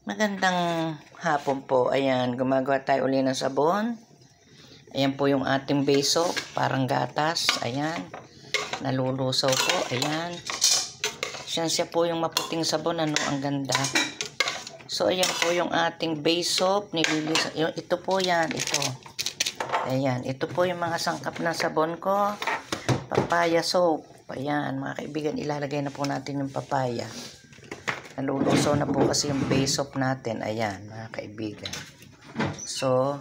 Magandang hapon po. Ayan, gumagawa tayo uli ng sabon. Ayan po yung ating base soap, parang gatas. Ayan, nalulusaw po. Ayan. Siya po yung maputing sabon. Ano, ang ganda. So, ayan po yung ating base soap. Ito po yan. Ito. Ayan, ito po yung mga sangkap ng sabon ko. Papaya soap. Ayan, mga kaibigan, ilalagay na po natin yung papaya. Nalulusaw na po kasi yung base soap natin. Ayan, mga kaibigan. So,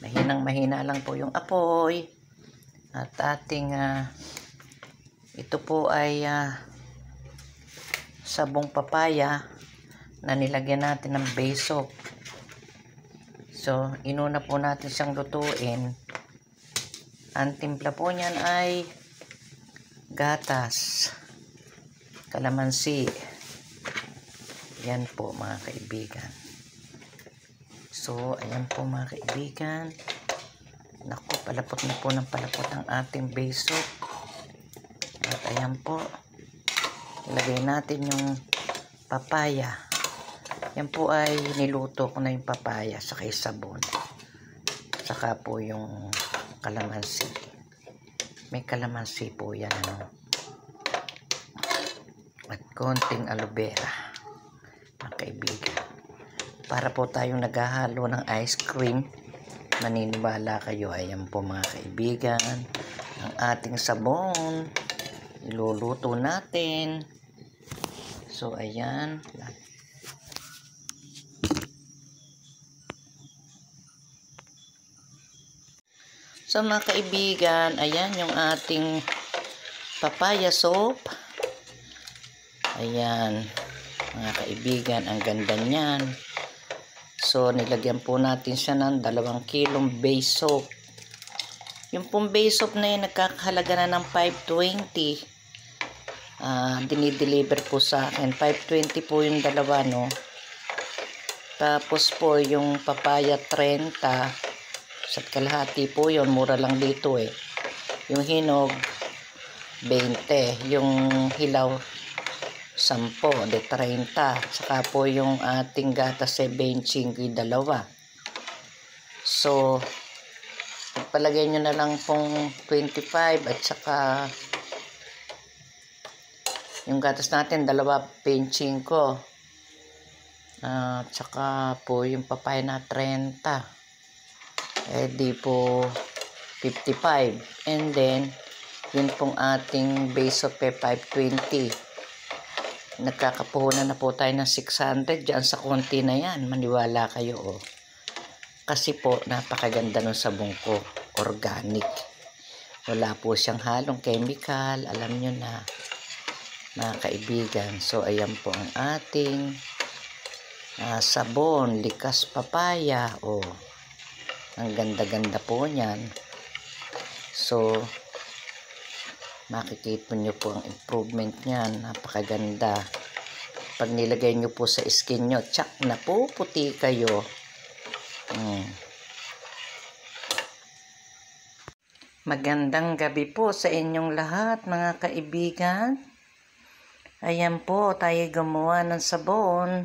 mahina lang po yung apoy. At ating, ito po ay sabong papaya na nilagyan natin ng base soap. So, inuna po natin siyang lutuin. Ang timpla po niyan ay gatas, kalamansi. Yan po mga kaibigan. So, ayan po mga kaibigan. Naku, palapot na po ng palapot ang ating base soap. At ayan po. Ilagay natin yung papaya. Yan po ay niluto ko na yung papaya saka yung sabon. Saka po yung kalamansi. May kalamansi po yan. Ano? At konting aloe vera. Mga kaibigan. Para po tayong naghahalo ng ice cream. Maniniwala kayo. Ayan po mga kaibigan. Ang ating sabon. Iluluto natin. So, ayan. So, mga kaibigan, ayan yung ating papaya soap. Ayan. Mga kaibigan, ang ganda niyan. So, nilagyan po natin siya ng 2 kilong base soap. Yung pong base soap na yun, nagkakahalaga na ng 520. Dinideliver po sa akin. 520 po yung dalawa, no? Tapos po, yung papaya 30. Sa kalahati po yun. Mura lang dito eh. Yung hinog, 20. Yung hilaw, 10, de 30. Saka po yung ating gatas 25, dalawa. So, palagay nyo na lang pong 25 at saka yung gatas natin, 25. At saka po yung papaya na 30. Di po 55. And then, yun pong ating base soap 520. Nagkakapuhunan na po tayo ng 600 dyan sa konti na yan. Maniwala kayo, oh. Kasi po, napakaganda ng sabong ko. Organic. Wala po siyang halong chemical. Alam nyo na, mga kaibigan. So, ayan po ang ating sabon. Likas papaya. Oh, ang ganda-ganda po niyan. So, makikita nyo po ang improvement niyan. Napakaganda. Pag nilagay nyo po sa skin nyo, tsak na po, puti kayo. Magandang gabi po sa inyong lahat, mga kaibigan. Ayan po, tayo gumawa ng sabon.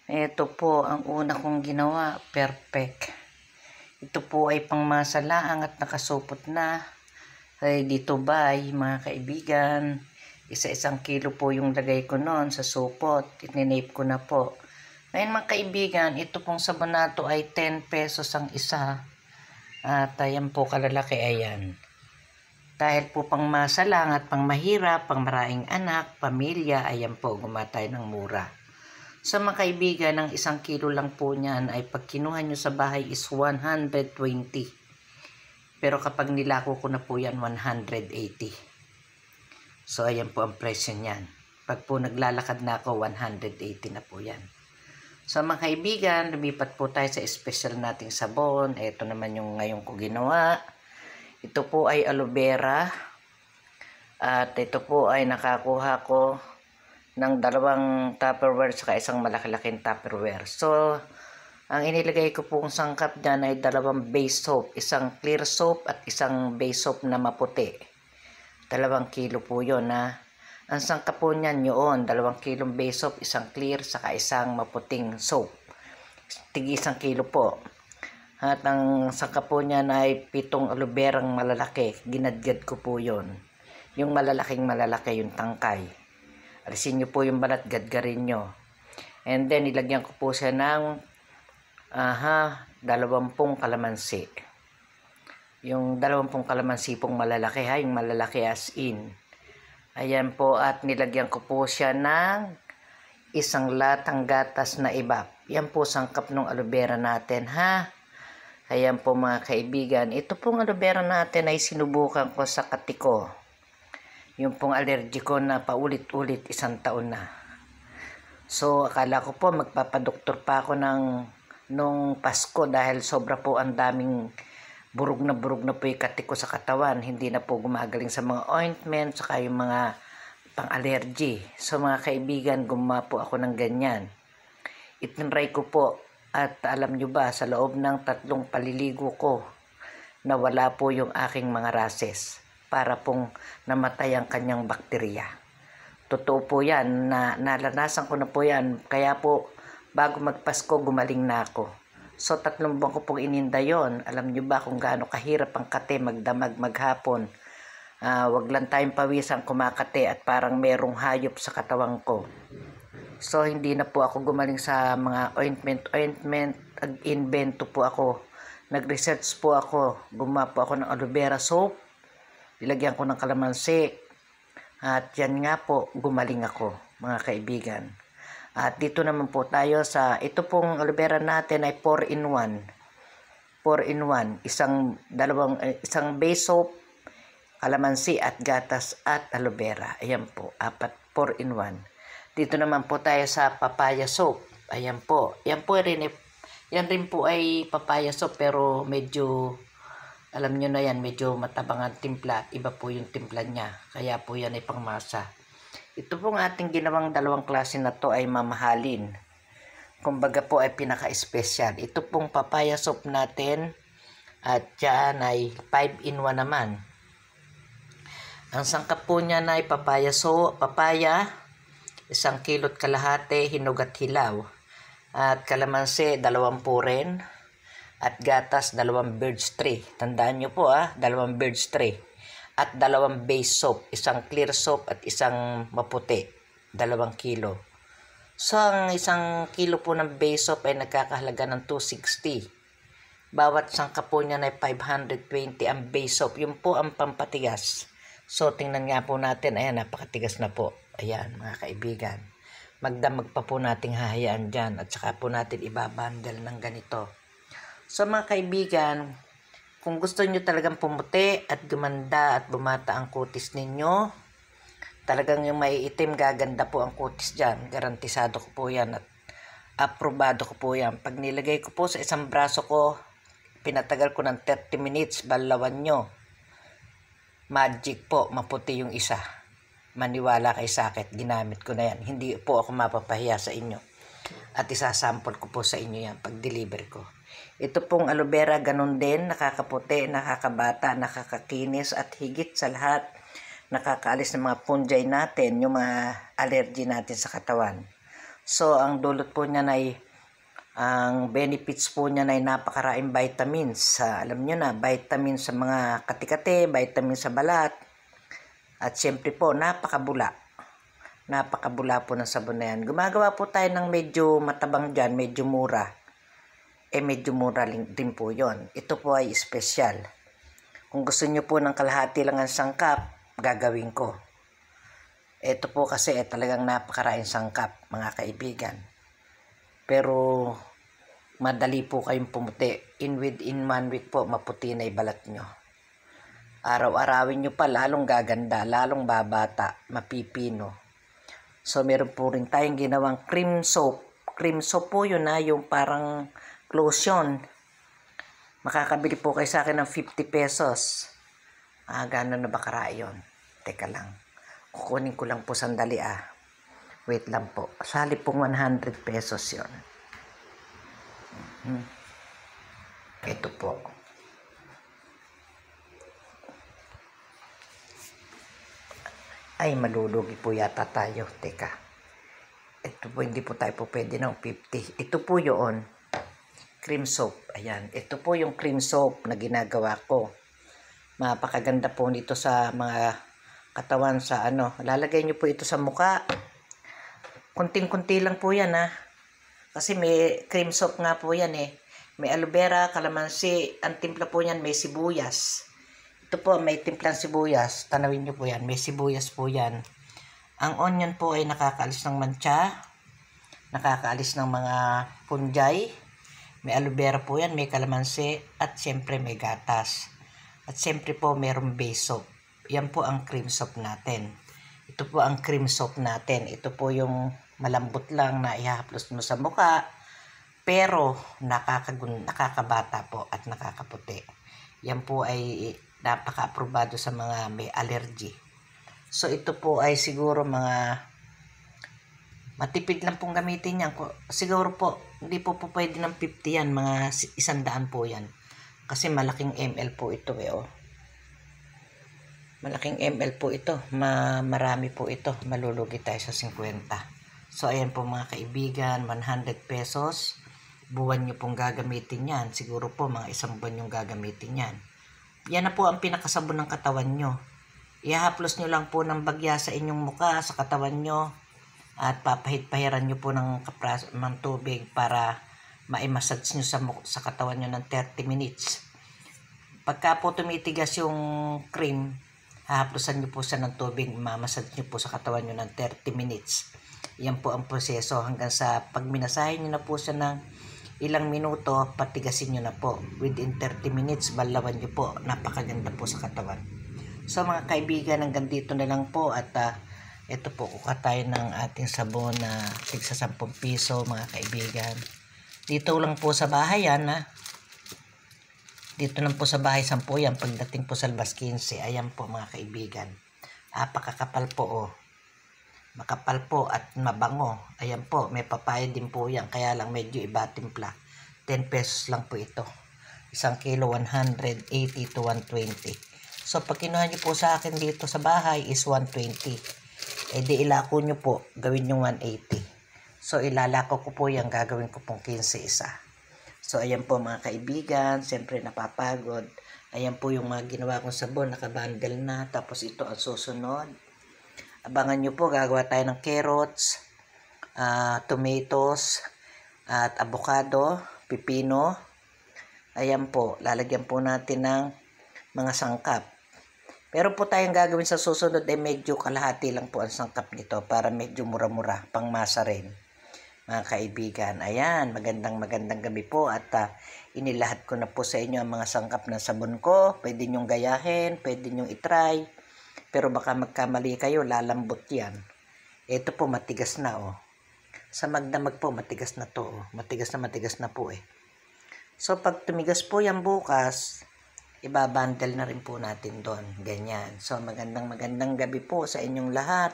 Ito po ang una kong ginawa. Perfect. Ito po ay pangmasalaang at nakasupot na. Ready to buy, mga kaibigan. 1 kilo po yung lagay ko noon sa supot. Itinape ko na po. Ngayon mga kaibigan, ito pong sabon na to ay 10 pesos ang isa. At ayan po kalalaki, ayan. Dahil po pang masalang at pang mahirap, pang maraming anak, pamilya, ayan po, gumatay ng mura. Sa mga kaibigan, ang 1 kilo lang po niyan ay pag kinuha nyo sa bahay is 120. Pero kapag nilako ko na po yan, 180. So, ayan po ang presyo niyan. Pag po naglalakad na ako, 180 na po yan. So, mga kaibigan, lumipat po tayo sa special nating sabon. Ito naman yung ngayon ko ginawa. Ito po ay aloe vera. At ito po ay nakakuha ko ng 2 Tupperware saka 1 malaki-laking Tupperware. So, ang inilagay ko pong sangkap dyan ay 2 base soap. 1 clear soap at 1 base soap na maputi. 2 kilo po yun, ha. Ang sangkap po niyan yun, 2 kilong base soap, isang clear, saka isang maputing soap. Tigi 1 kilo po. At ang sangkap po niyan ay 7 aloe berang malalaki. Ginadgad ko po yun. Yung malalaki, yung tangkay. Alisin nyo po yung balat, gadgarin nyo. And then, ilagyan ko po siya ng 20 kalamansi. Yung 20 kalamansi pong malalaki ha, yung malalaki as in. Ayan po, at nilagyan ko po siya ng 1 latang gatas na ibap. Yan po sangkap ng aloe vera natin ha. Ayan po mga kaibigan, ito pong aloe vera natin ay sinubukan ko sa katiko. Yung pong allergy ko na paulit-ulit 1 taon na. So akala ko po magpapadoktor pa ako nung Pasko dahil sobra po ang daming burog na po yung katiko sa katawan. Hindi na po gumagaling sa mga ointment, saka yung mga pang-allergy. So mga kaibigan, gumawa po ako ng ganyan. Itinry ko po at alam nyo ba, sa loob ng 3 paliligo ko, nawala po yung aking mga rashes para pong namatay ang kanyang bakterya. Totoo po yan, nalanasan ko na po yan. Kaya po, bago magpasko, gumaling na ako. So 3 buwan ko pong ininda yon. Alam nyo ba kung gaano kahirap ang kate, magdamag, maghapon. Wag lang tayong pawisan kumakate at parang merong hayop sa katawan ko. So hindi na po ako gumaling sa mga ointment. Invento po ako. Nag-research po ako. Gumawa po ako ng aloe vera soap. Ilagyan ko ng kalamansi. At yan nga po, gumaling ako mga kaibigan. At dito naman po tayo sa, ito pong aloe vera natin ay 4-in-1. 4-in-1. Isang base soap, kalamansi at gatas at aloe vera. Ayan po, 4-in-1. Dito naman po tayo sa papaya soap. Ayan po. Yan rin po ay papaya soap pero medyo, alam nyo na yan, medyo matabang ang timpla. Iba po yung timpla niya. Kaya po yan ay pangmasa. Ito pong ating ginawang 2 klase na to ay mamahalin. Kumbaga po ay pinaka-espesyal. Ito pong papaya soap natin at yan ay 5-in-1 naman. Ang sangkap po niya na ay papaya, 1 kilot kalahati, hinog at hilaw. At kalamansi, 20 rin. At gatas, 2 bird's tree. Tandaan nyo po 2 bird's tree. At 2 base soap, 1 clear soap at 1 maputi, 2 kilo. So, ang 1 kilo po ng base soap ay nagkakahalaga ng 260. Bawat sangkap po niya ay 520 ang base soap. Yun po ang pampatigas. So, tingnan nga po natin. Ayan, napakatigas na po. Ayan, mga kaibigan. Magdamag pa po nating hahayaan dyan. At saka po natin ibabandel ng ganito. So, mga kaibigan, kung gusto nyo talagang pumuti at gumanda at bumata ang kutis ninyo, talagang yung may itim, gaganda po ang kutis dyan. Garantisado ko po yan at aprobado ko po yan. Pag nilagay ko po sa isang braso ko, pinatagal ko ng 30 minutes, balawan nyo. Magic po, maputi yung isa. Maniwala kay sakit, ginamit ko na yan. Hindi po ako mapapahiya sa inyo. At isasample ko po sa inyo yan pag deliver ko. Ito pong aloe vera, ganun din, nakakaputi, nakakabata, nakakakinis, at higit sa lahat, nakakaalis ng mga fungi natin, yung mga allergy natin sa katawan. So, ang dulot po niya ay, ang benefits po niya ay napakaraing vitamins. Alam nyo na, vitamins sa mga katikate, vitamins sa balat, at syempre po, napakabula. Napakabula po ng sabon na yan. Gumagawa po tayo ng medyo matabang dyan, medyo mura. Medyo mura din po yon. Ito po ay espesyal. Kung gusto nyo po ng kalahati lang ang sangkap, gagawin ko. Ito po kasi talagang napakaraing sangkap, mga kaibigan. Pero madali po kayong pumuti. Within 1 week po, maputi na ibalat nyo. Araw-arawin nyo pa, lalong gaganda, lalong babata, mapipino. So meron po rin tayong ginawang cream soap. Cream soap po yun yung parang lotion. Makakabili po kayo sa akin ng 50 pesos. Gano'n na ba karaan yun? Teka lang. Kukunin ko lang po sandali Wait lang po. Sali pong 100 pesos yun. Ito po. Ay, malulugi po yata tayo. Teka. Ito po, hindi po tayo po pwede ng 50. Ito po yun. Cream soap. Ayan. Ito po yung cream soap na ginagawa ko. Mapakaganda po nito sa mga katawan sa ano. Lalagay nyo po ito sa muka. Kunting-kunti lang po yan ha. Kasi may cream soap nga po yan eh. May aloe vera, kalamansi. Ang timpla po yan may sibuyas. Ito po may timplang sibuyas. Tanawin nyo po yan. May sibuyas po yan. Ang onion po ay nakakaalis ng mancha. Nakakaalis ng mga fungi. May aloe vera po yan. May kalamansi. At syempre may gatas. At syempre po mayroong base soap. Yan po ang cream soap natin. Ito po ang cream soap natin. Ito po yung malambot lang na ihahaplos mo sa mukha. Pero nakakabata po at nakakaputi. Yan po ay napaka-aprobado sa mga may allergy. So ito po ay siguro mga matipid lang pong gamitin yan. Siguro po, hindi po pwede ng 50 yan. Mga 100 po yan. Kasi malaking ml po ito eh. Oh. Malaking ml po ito. Marami po ito. Malulugi tayo sa 50. So ayan po mga kaibigan. 100 pesos. Buwan nyo pong gagamitin yan. Siguro po mga 1 buwan yung gagamitin yan. Yan na po ang pinakasabon ng katawan nyo. Ihahaplos nyo lang po ng bagya sa inyong muka, sa katawan nyo. At papahit-pahiran nyo po ng tubig para ma-massage nyo sa katawan nyo ng 30 minutes. Pagka po tumitigas yung cream, hahaplosan nyo po siya ng tubig, ma-massage nyo po sa katawan nyo ng 30 minutes. Yan po ang proseso hanggang sa pag minasahin nyo na po siya ng ilang minuto, patigasin nyo na po. Within 30 minutes, balawan nyo po. Napakaganda po sa katawan. So mga kaibigan, hanggang dito na lang po. At ito po, kuha tayo ng ating sabon na tigsa 10 piso mga kaibigan. Dito lang po sa bahay yan ha. Dito lang po sa bahay 10 yan. Pagdating po sa labas 15. Ayan po mga kaibigan. Pakakapal po oh. Makapal po at mabango. Ayan po, may papaya din po yan. Kaya lang medyo iba timpla. 10 pesos lang po ito. 1 kilo, 180 to 120. So, pag kinuha nyo po sa akin dito sa bahay is 120. E di ilako nyo po, gawin yung 180. So, ilalako ko po yan. Gagawin ko pong 15 isa. So, ayan po mga kaibigan. Siyempre, napapagod. Ayan po yung mga ginawa kong sabon. Nakabundle na. Tapos ito ang susunod. Abangan nyo po, gagawa tayo ng carrots, tomatoes, at avocado, pipino. Ayan po, lalagyan po natin ng mga sangkap. Pero po tayong gagawin sa susunod ay medyo kalahati lang po ang sangkap nito para medyo mura-mura, pangmasa rin. Mga kaibigan, ayan, magandang gabi po at inilahat ko na po sa inyo ang mga sangkap ng sabon ko. Pwede nyong gayahin, pwede nyong itry. Pero baka magkamali kayo, lalambot yan. Ito po, matigas na oh. Sa magdamag po, matigas na to oh. Matigas na po eh. So, pag tumigas po yan bukas, ibabundle na rin po natin doon. Ganyan. So, magandang gabi po sa inyong lahat.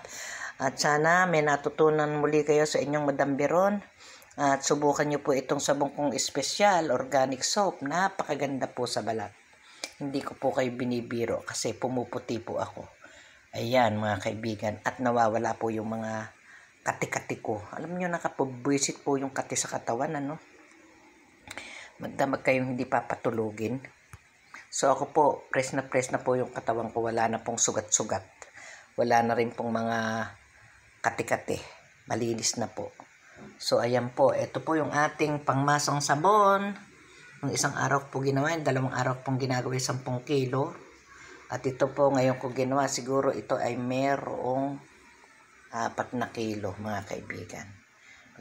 At sana may natutunan muli kayo sa inyong Madam Biron. At subukan nyo po itong sabong kong espesyal, organic soap. Napakaganda po sa balat. Hindi ko po kayo binibiro kasi pumuputi po ako. Ayan mga kaibigan, at nawawala po yung mga kati-kati ko. Alam nyo, nakapabwisit po yung kati sa katawan, ano? Magdamag kayong hindi papatulugin. So ako po, press na po yung katawan ko. Wala na pong sugat-sugat. Wala na rin pong mga kati-kati. Malinis na po. So ayan po, ito po yung ating pangmasang sabon. Yung 1 araw po ginawa, 2 araw pong ginagawa 10 kilo. At ito po ngayon ko ginawa, siguro ito ay merong 4 na kilo mga kaibigan.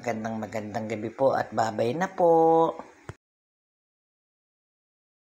Magandang gabi po at babay na po.